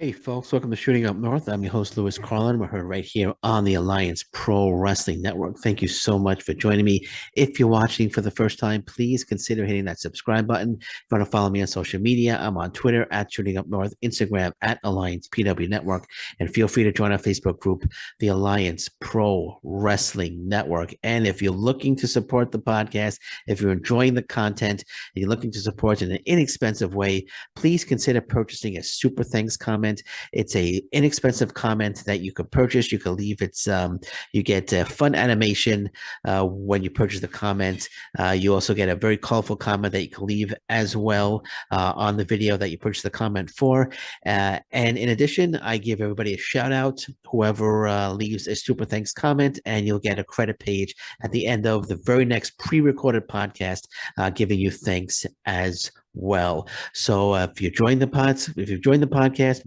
Hey folks, welcome to Shooting Up North. I'm your host, Lewis Carlin. We're heard right here on the Alliance Pro Wrestling Network. Thank you so much for joining me. If you're watching for the first time, please consider hitting that subscribe button. If you want to follow me on social media, I'm on Twitter at Shooting Up North, Instagram at Alliance PW Network, and feel free to join our Facebook group, the Alliance Pro Wrestling Network. And if you're looking to support the podcast, if you're enjoying the content, and you're looking to support in an inexpensive way, please consider purchasing a Super Thanks comment. It's a inexpensive comment that you could purchase. You can leave you get a fun animation when you purchase the comment. You also get a very colorful comment that you can leave as well on the video that you purchase the comment for. And in addition, I give everybody a shout out, whoever leaves a super thanks comment, and you'll get a credit page at the end of the very next pre-recorded podcast giving you thanks as well. So if you've joined the podcast,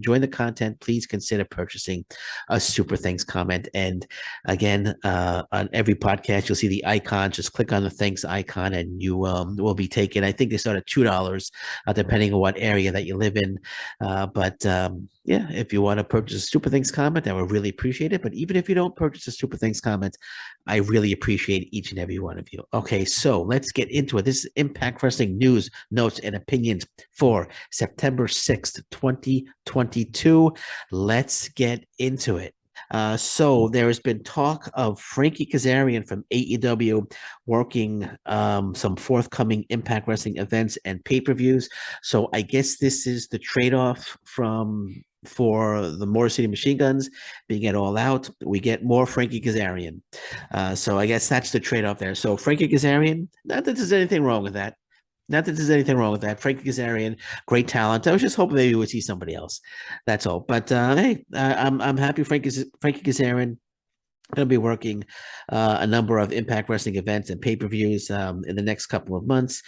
join the content, please consider purchasing a super thanks comment. And again, on every podcast, you'll see the icon. Just click on the thanks icon, and you will be taken. I think they start at $2, depending on what area that you live in. Yeah, if you want to purchase a super thanks comment, I would really appreciate it. But even if you don't purchase a super thanks comment, I really appreciate each and every one of you. Okay, so let's get into it. This is Impact Wrestling news, notes, and opinions for September 6th, 2022. Let's get into it. So there has been talk of Frankie Kazarian from AEW working some forthcoming Impact Wrestling events and pay-per-views. So I guess this is the trade-off for the Motor City Machine Guns being at All Out. We get more Frankie Kazarian. So I guess that's the trade-off there. So Frankie Kazarian, not that there's anything wrong with that. Not that there's anything wrong with that. Frankie Kazarian, great talent. I was just hoping maybe we would see somebody else. That's all. But hey, I'm happy Frankie Kazarian going to be working a number of Impact Wrestling events and pay-per-views in the next couple of months.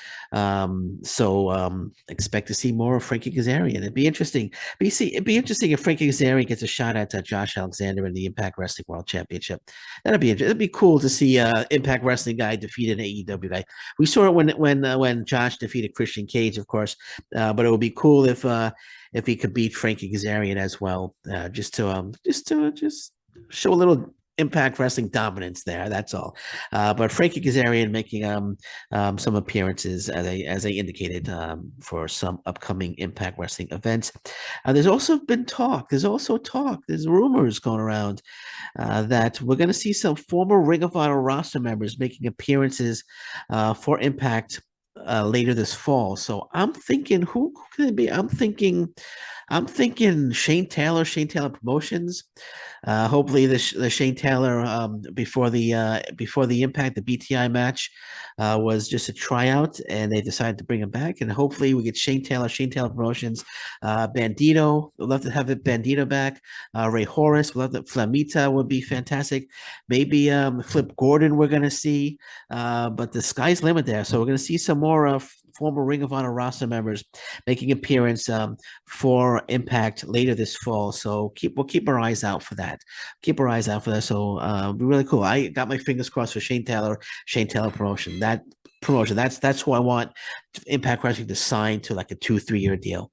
So expect to see more of Frankie Kazarian. It'd be interesting. It'd be interesting if Frankie Kazarian gets a shot at Josh Alexander in the Impact Wrestling World Championship. It'd be cool to see Impact Wrestling guy defeat an AEW guy. We saw it when Josh defeated Christian Cage, of course, but it would be cool if he could beat Frankie Kazarian as well, just to show a little Impact Wrestling dominance there. That's all. But Frankie Kazarian making some appearances as I indicated for some upcoming Impact Wrestling events. There's also been talk. There's rumors going around that we're going to see some former Ring of Honor roster members making appearances for Impact later this fall. So I'm thinking, who could it be? I'm thinking Shane Taylor Promotions. Hopefully, the Shane Taylor before the Impact, the BTI match was just a tryout, and they decided to bring him back. And hopefully, we get Shane Taylor Promotions, Bandito. We'd love to have it Bandito back. Ray Horace. We'd love that. Flamita would be fantastic. Maybe Flip Gordon. We're gonna see, but the sky's limit there. So we're gonna see some more former Ring of Honor roster members making appearance for Impact later this fall. So we'll keep our eyes out for that. So it'll be really cool. I got my fingers crossed for Shane Taylor promotion. That's who I want Impact Wrestling to sign to like a 2-3 year deal.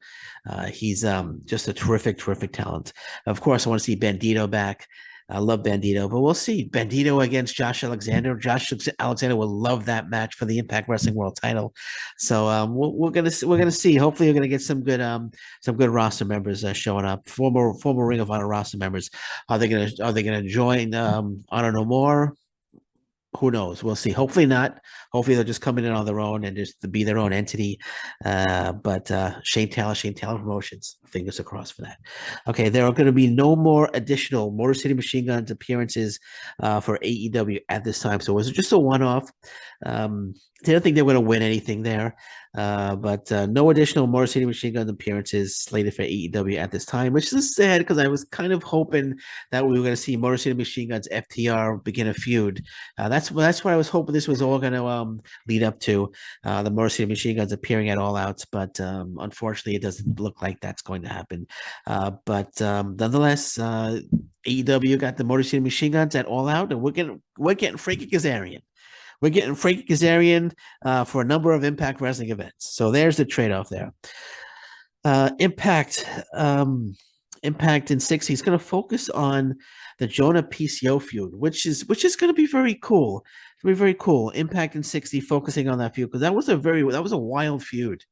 He's just a terrific talent. Of course, I want to see Bandito back. I love Bandito, but we'll see. Bandito against Josh Alexander. Josh Alexander will love that match for the Impact Wrestling World Title. So we're gonna see. Hopefully, we're gonna get some good roster members showing up. Former Ring of Honor roster members. Are they gonna join Honor No More? Who knows? We'll see. Hopefully not. Hopefully they'll just come in on their own and just be their own entity. But Shane Taylor Promotions. Fingers crossed for that. Okay, there are going to be no more additional Motor City Machine Guns appearances for AEW at this time. So it was just a one-off. They don't think they're going to win anything there. But no additional Motor City Machine Gun appearances slated for AEW at this time, which is sad because I was kind of hoping that we were going to see Motor City Machine Guns FTR begin a feud. That's what I was hoping this was all going to lead up to, the Motor City Machine Guns appearing at All Out. But unfortunately, it doesn't look like that's going to happen. But nonetheless, AEW got the Motor City Machine Guns at All Out, and we're getting Frankie Kazarian. We're getting Frankie Kazarian for a number of Impact Wrestling events. So there's the trade-off there. Impact Impact in 60. He's going to focus on the Jonah PCO feud, which is going to be very cool. It's going to be very cool. Impact in 60 focusing on that feud because that was a wild feud.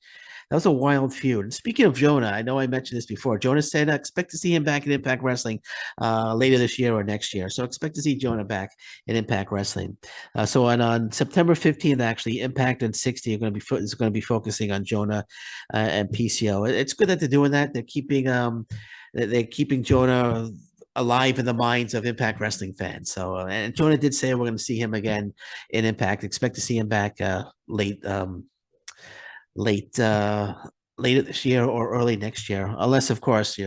That was a wild feud. And speaking of Jonah, I know I mentioned this before. Jonah said, I expect to see him back in Impact Wrestling later this year or next year. So expect to see Jonah back in Impact Wrestling. So on September 15th, actually, Impact and 60 is going to be focusing on Jonah and PCO. It's good that they're doing that. They're keeping Jonah alive in the minds of Impact Wrestling fans. So, and Jonah did say we're going to see him again in Impact. Expect to see him back late late later this year or early next year, unless of course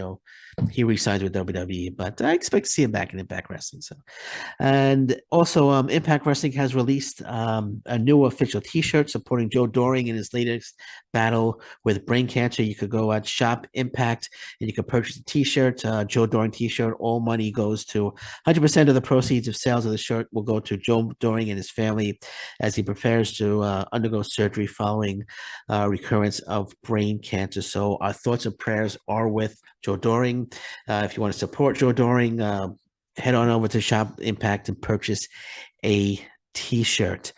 he resigns with WWE. But I expect to see him back in Impact Wrestling. So, and also Impact Wrestling has released a new official T-shirt supporting Joe Doring in his latest battle with brain cancer. You could go at Shop Impact and you can purchase a T-shirt, Joe Doring T-shirt. All money goes to 100% of the proceeds of sales of the shirt will go to Joe Doring and his family as he prepares to undergo surgery following recurrence of brain cancer. So our thoughts and prayers are with Joe Doring. If you want to support Joe Doring, head on over to Shop Impact and purchase a T-shirt.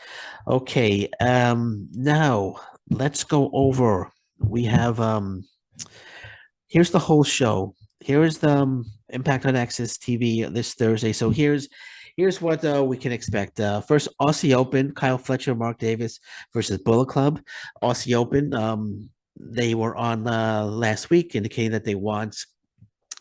Okay, now let's go over. We have here's the whole show. Here's the Impact on Access TV this Thursday. So here's what we can expect. First, Aussie Open, Kyle Fletcher, Mark Davis versus Bullet Club. Aussie Open, they were on last week indicating that they want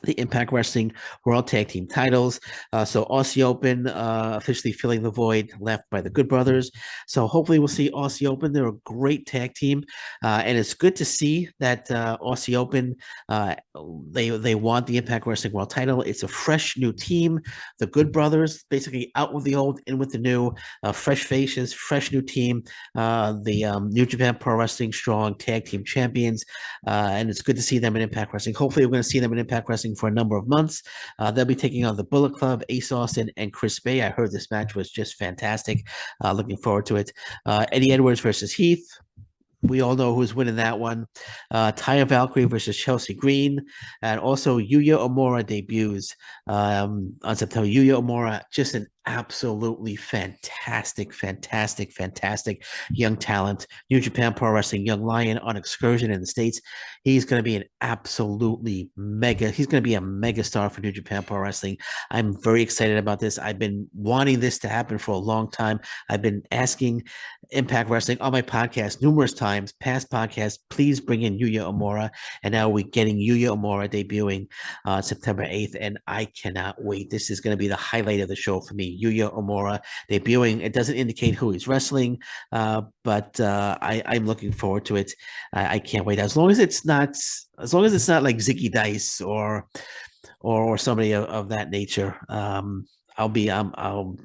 the Impact Wrestling World Tag Team titles. So Aussie Open officially filling the void left by the Good Brothers. So hopefully we'll see Aussie Open. They're a great tag team. And it's good to see that Aussie Open, they want the Impact Wrestling World title. It's a fresh new team. The Good Brothers, basically out with the old, in with the new, fresh faces, fresh new team. The New Japan Pro Wrestling Strong Tag Team Champions. And it's good to see them in Impact Wrestling. Hopefully we're going to see them in Impact Wrestling for a number of months. They'll be taking on the Bullet Club, Ace Austin, and Chris Bay. I heard this match was just fantastic. Looking forward to it. Eddie Edwards versus Heath. We all know who's winning that one. Taya Valkyrie versus Chelsea Green. And also Yuya Omura debuts on September. Yuya Omura, just an absolutely fantastic young talent. New Japan Pro Wrestling Young Lion on excursion in the States. He's going to be an absolutely he's going to be a mega star for New Japan Pro Wrestling. I'm very excited about this. I've been wanting this to happen for a long time. I've been asking Impact Wrestling on my podcast numerous times, past podcasts, please bring in Yuya Omura. And now we're getting Yuya Omura debuting September 8th. And I cannot wait. This is going to be the highlight of the show for me. Yuya Omura debuting. It doesn't indicate who he's wrestling, but I'm looking forward to it. I can't wait. As long as it's not like Zicky Dice or somebody of that nature, I'll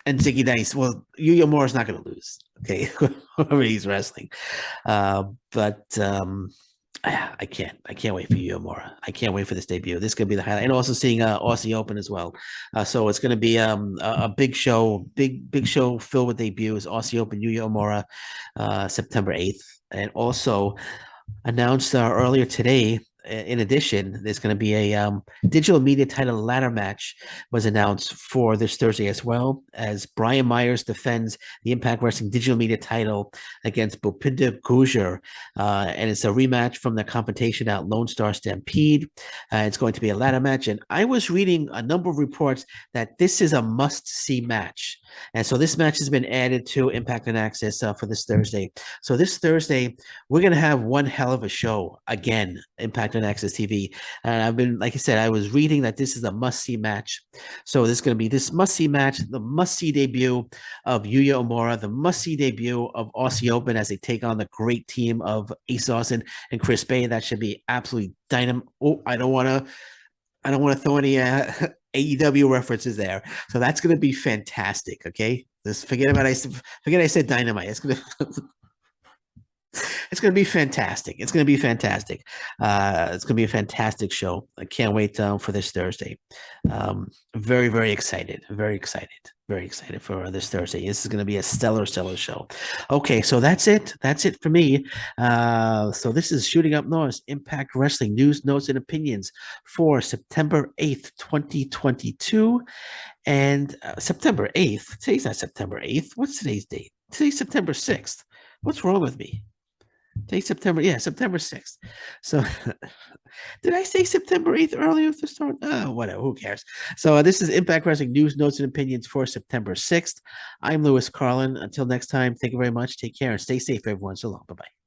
and Zicky Dice. Well, Yuya Omura is not going to lose. Okay, whoever he's wrestling, but I can't wait for Yuya Omura. I can't wait for this debut. This could be the highlight, and also seeing Aussie Open as well. So it's going to be a big show, big show filled with debuts. Aussie Open, Yuya Omura, September 8th, and also announced earlier today. In addition, there's going to be a digital media title ladder match was announced for this Thursday as well, as Brian Myers defends the Impact Wrestling digital media title against Bhupinder Gujjar. And it's a rematch from the competition at Lone Star Stampede. It's going to be a ladder match. And I was reading a number of reports that this is a must-see match. And so this match has been added to Impact and Access for this Thursday. So this Thursday, we're going to have one hell of a show again, Impact and Access TV. And I've been, like I said, I was reading that this is a must-see match. So this is going to be this must-see match, the must-see debut of Yuya Omura, the must-see debut of Aussie Open as they take on the great team of Ace Austin and Chris Bay. That should be absolutely dynamite. Oh, I don't want to throw any AEW references there. So that's going to be fantastic. Okay, just forget I said dynamite. It's going to It's going to be fantastic. It's going to be fantastic. It's going to be a fantastic show. I can't wait for this Thursday. Very, very excited. Very excited. Very excited for this Thursday. This is going to be a stellar, stellar show. Okay, so that's it. That's it for me. So this is Shooting Up North Impact Wrestling news, notes, and opinions for September 8th, 2022. And September 8th. Today's not September 8th. What's today's date? Today's September 6th. What's wrong with me? Today's September, yeah, September 6th. So did I say September 8th earlier to start? Oh, whatever, who cares? So this is Impact Wrestling news, notes, and opinions for September 6th. I'm Lewis Carlin. Until next time, thank you very much. Take care and stay safe, everyone. So long. Bye-bye.